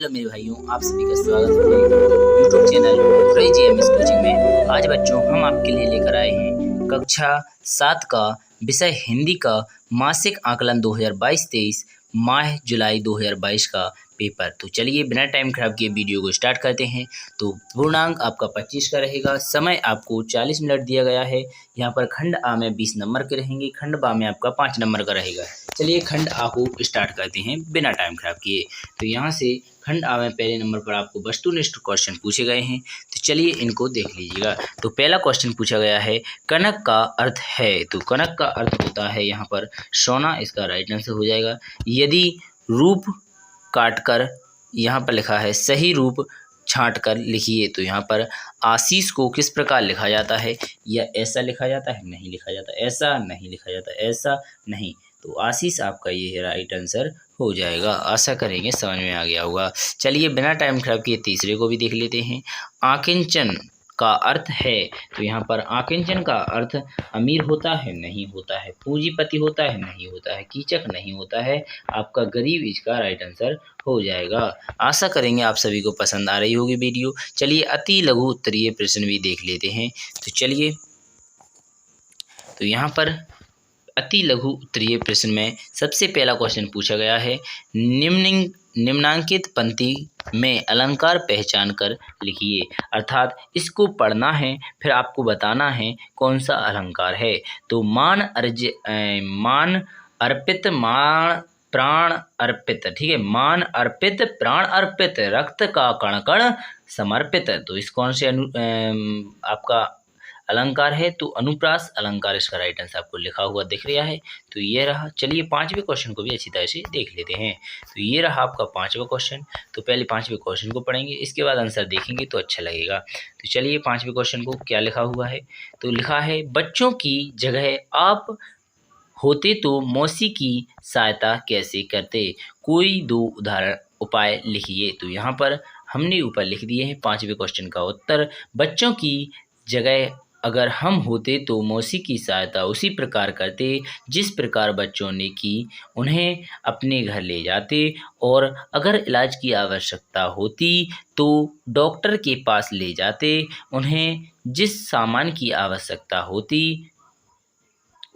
Hello मेरे भाइयों, आप सभी का स्वागत है मेरे यूट्यूब चैनल रई जीएमएस कोचिंग में। आज बच्चों हम आपके लिए लेकर आए हैं कक्षा 7 का विषय हिंदी का मासिक आकलन 2022-23 माह जुलाई 2022 का पेपर। तो चलिए बिना टाइम खराब किए वीडियो को स्टार्ट करते हैं। तो पूर्णांक आपका 25 का रहेगा। समय आपको 40 मिनट दिया गया है। यहाँ पर खंड आ में 20 नंबर के रहेंगे, खंड बा में आपका 5 नंबर का रहेगा। चलिए खंड आ को स्टार्ट करते हैं बिना टाइम खराब किए। तो यहाँ से खंड आ में पहले नंबर पर आपको वस्तुनिष्ठ क्वेश्चन पूछे गए हैं। तो चलिए इनको देख लीजिएगा। तो पहला क्वेश्चन पूछा गया है कनक का अर्थ है। तो कनक का अर्थ होता है यहाँ पर सोना, इसका राइट आंसर हो जाएगा। यदि रूप काटकर यहाँ पर लिखा है सही रूप छांट कर लिखिए। तो यहाँ पर आशीष को किस प्रकार लिखा जाता है? या ऐसा लिखा जाता है? नहीं लिखा जाता। ऐसा नहीं लिखा जाता। ऐसा नहीं। तो आशीष आपका ये राइट आंसर हो जाएगा। आशा करेंगे समझ में आ गया होगा। चलिए बिना टाइम खराब किए तीसरे को भी देख लेते हैं। आकिंचन का अर्थ है। तो यहाँ पर आकिंचन का अर्थ अमीर होता है? नहीं होता है। पूंजीपति होता है? नहीं होता है। कीचक नहीं होता है। आपका गरीब इसका राइट आंसर हो जाएगा। आशा करेंगे आप सभी को पसंद आ रही होगी वीडियो। चलिए अति लघु उत्तरीय प्रश्न भी देख लेते हैं। तो चलिए, तो यहाँ पर अति लघु उत्तरीय प्रश्न में सबसे पहला क्वेश्चन पूछा गया है निम्नांकित पंक्ति में अलंकार पहचान कर लिखिए। अर्थात इसको पढ़ना है, फिर आपको बताना है कौन सा अलंकार है। तो मान अर्पित, मान प्राण अर्पित, ठीक है। मान अर्पित, प्राण अर्पित, रक्त का कण कण समर्पित। तो इस कौन से आपका अलंकार है? तो अनुप्रास अलंकार इसका राइट आंसर आपको लिखा हुआ दिख रहा है। तो ये रहा। चलिए पांचवें क्वेश्चन को भी अच्छी तरह से देख लेते हैं। तो ये रहा आपका पांचवा क्वेश्चन। तो पहले पांचवें क्वेश्चन को पढ़ेंगे, इसके बाद आंसर देखेंगे तो अच्छा लगेगा। तो चलिए पांचवें क्वेश्चन को क्या लिखा हुआ है। तो लिखा है बच्चों की जगह आप होते तो मौसी की सहायता कैसे करते? कोई दो उदाहरण उपाय लिखिए। तो यहाँ पर हमने ऊपर लिख दिए हैं पांचवें क्वेश्चन का उत्तर। बच्चों की जगह अगर हम होते तो मौसी की सहायता उसी प्रकार करते जिस प्रकार बच्चों ने की। उन्हें अपने घर ले जाते और अगर इलाज की आवश्यकता होती तो डॉक्टर के पास ले जाते। उन्हें जिस सामान की आवश्यकता होती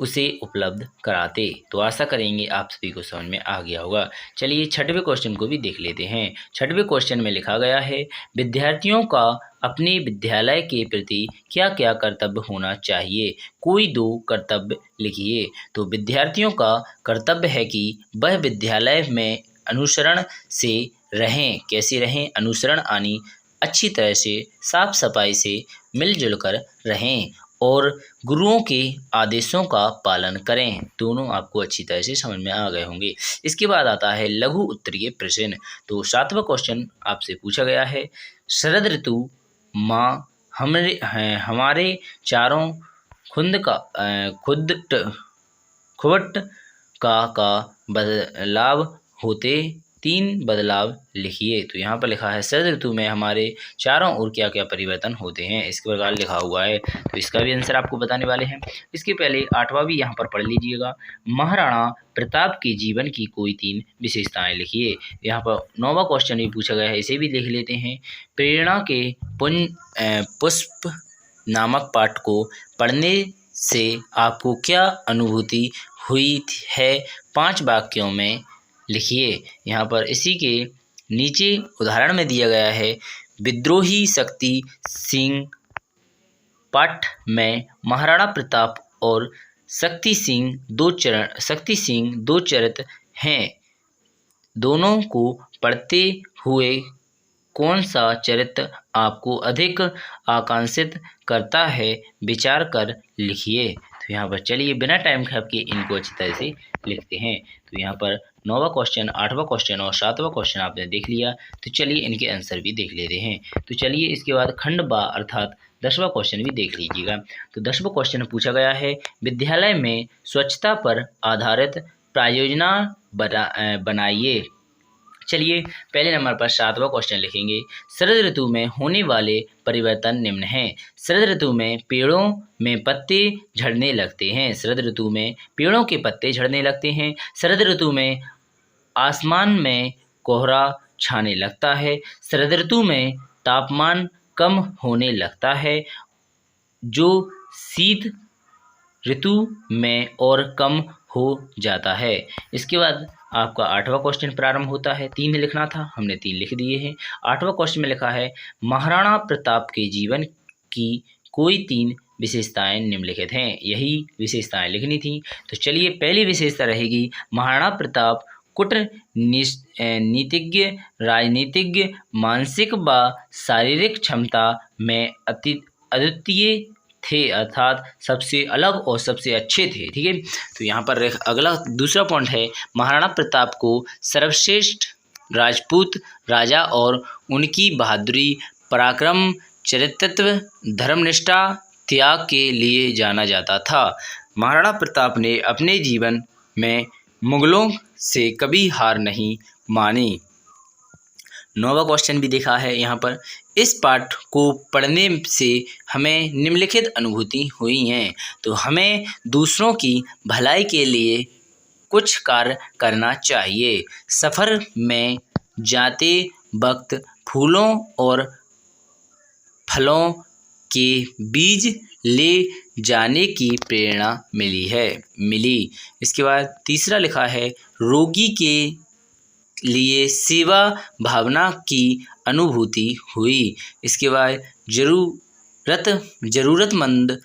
उसे उपलब्ध कराते। तो आशा करेंगे आप सभी को समझ में आ गया होगा। चलिए छठवें क्वेश्चन को भी देख लेते हैं। छठवें क्वेश्चन में लिखा गया है विद्यार्थियों का अपने विद्यालय के प्रति क्या क्या कर्तव्य होना चाहिए? कोई दो कर्तव्य लिखिए। तो विद्यार्थियों का कर्तव्य है कि वह विद्यालय में अनुसरण से रहें। कैसे रहें? अनुसरण यानी अच्छी तरह से, साफ सफाई से मिलजुल कर रहें और गुरुओं के आदेशों का पालन करें। दोनों आपको अच्छी तरह से समझ में आ गए होंगे। इसके बाद आता है लघु उत्तरीय प्रश्न। तो सातवां क्वेश्चन आपसे पूछा गया है शरद ऋतु माँ हमारे चारों खुवट का बदलाव होते तीन बदलाव लिखिए। तो यहाँ पर लिखा है शरद ऋतु में हमारे चारों ओर क्या क्या परिवर्तन होते हैं, इस प्रकार लिखा हुआ है। तो इसका भी आंसर आपको बताने वाले हैं। इसके पहले आठवां भी यहाँ पर पढ़ लीजिएगा। महाराणा प्रताप के जीवन की कोई तीन विशेषताएं लिखिए। यहाँ पर नौवां क्वेश्चन भी पूछा गया है, इसे भी लिख लेते हैं। प्रेरणा के पुष्प नामक पाठ को पढ़ने से आपको क्या अनुभूति हुई है? 5 वाक्यों में लिखिए। यहाँ पर इसी के नीचे उदाहरण में दिया गया है विद्रोही शक्ति सिंह पाठ में महाराणा प्रताप और शक्ति सिंह दो चरित्र हैं। दोनों को पढ़ते हुए कौन सा चरित्र आपको अधिक आकर्षित करता है? विचार कर लिखिए। तो यहाँ पर चलिए बिना टाइम खराब किए इनको अच्छी तरह से लिखते हैं। तो यहाँ पर नौवां क्वेश्चन, आठवां क्वेश्चन और सातवां क्वेश्चन आपने देख लिया। तो चलिए इनके आंसर भी देख लेते हैं। तो चलिए इसके बाद खंड बा अर्थात 10वां क्वेश्चन भी देख लीजिएगा। तो 10वां क्वेश्चन पूछा गया है विद्यालय में स्वच्छता पर आधारित प्रायोजना बनाइए। चलिए पहले नंबर पर 7वां क्वेश्चन लिखेंगे। शरद ऋतु में होने वाले परिवर्तन निम्न हैं। शरद ऋतु में पेड़ों में पत्ते झड़ने लगते हैं। शरद ऋतु में पेड़ों के पत्ते झड़ने लगते हैं। शरद ऋतु में आसमान में कोहरा छाने लगता है। शरद ऋतु में तापमान कम होने लगता है, जो शीत ऋतु में और कम हो जाता है। इसके बाद आपका 8वां क्वेश्चन प्रारंभ होता है। 3 लिखना था, हमने 3 लिख दिए हैं। 8वां क्वेश्चन में लिखा है महाराणा प्रताप के जीवन की कोई 3 विशेषताएं निम्नलिखित हैं। यही विशेषताएं लिखनी थी। तो चलिए, पहली विशेषता रहेगी महाराणा प्रताप कूटनीतिज्ञ, राजनीतिज्ञ, मानसिक व शारीरिक क्षमता में अद्वितीय थे, अर्थात सबसे अलग और सबसे अच्छे थे। ठीक है, तो यहाँ पर अगला दूसरा पॉइंट है महाराणा प्रताप को सर्वश्रेष्ठ राजपूत राजा और उनकी बहादुरी, पराक्रम, चरित्रत्व, धर्मनिष्ठा, त्याग के लिए जाना जाता था। महाराणा प्रताप ने अपने जीवन में मुगलों से कभी हार नहीं मानी। 9वां क्वेश्चन भी देखा है यहाँ पर। इस पाठ को पढ़ने से हमें निम्नलिखित अनुभूति हुई हैं। तो हमें दूसरों की भलाई के लिए कुछ कार्य करना चाहिए। सफ़र में जाते वक्त फूलों और फलों के बीज ले जाने की प्रेरणा मिली। इसके बाद तीसरा लिखा है रोगी के लिए सेवा भावना की अनुभूति हुई। इसके बाद ज़रूरतमंद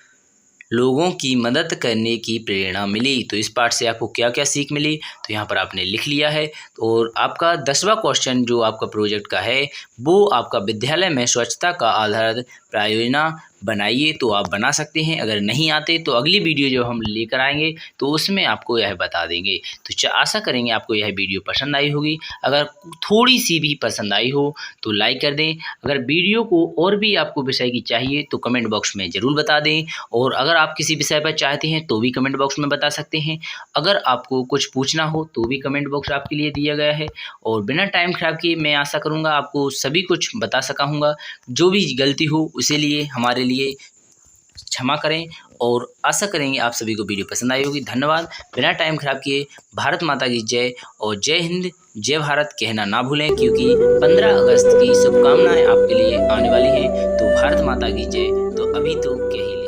लोगों की मदद करने की प्रेरणा मिली। तो इस पाठ से आपको क्या क्या सीख मिली, तो यहाँ पर आपने लिख लिया है। और आपका 10वां क्वेश्चन जो आपका प्रोजेक्ट का है, वो आपका विद्यालय में स्वच्छता का आधारित परियोजना बनाइए। तो आप बना सकते हैं। अगर नहीं आते तो अगली वीडियो जो हम लेकर आएंगे तो उसमें आपको यह बता देंगे। तो आशा करेंगे आपको यह वीडियो पसंद आई होगी। अगर थोड़ी सी भी पसंद आई हो तो लाइक कर दें। अगर वीडियो को और भी आपको विषय की चाहिए तो कमेंट बॉक्स में ज़रूर बता दें। और अगर आप किसी विषय पर चाहते हैं तो भी कमेंट बॉक्स में बता सकते हैं। अगर आपको कुछ पूछना हो तो भी कमेंट बॉक्स आपके लिए दिया गया है। और बिना टाइम खराब किए मैं आशा करूँगा आपको सभी कुछ बता सका हूँगा। जो भी गलती हो उसे लिए हमारे लिए क्षमा करें। और आशा करेंगे आप सभी को वीडियो पसंद आई होगी। धन्यवाद। बिना टाइम खराब किए भारत माता की जय और जय हिंद जय भारत कहना ना भूलें, क्योंकि 15 अगस्त की शुभकामनाएं आपके लिए आने वाली हैं। तो भारत माता की जय तो अभी तो कह ही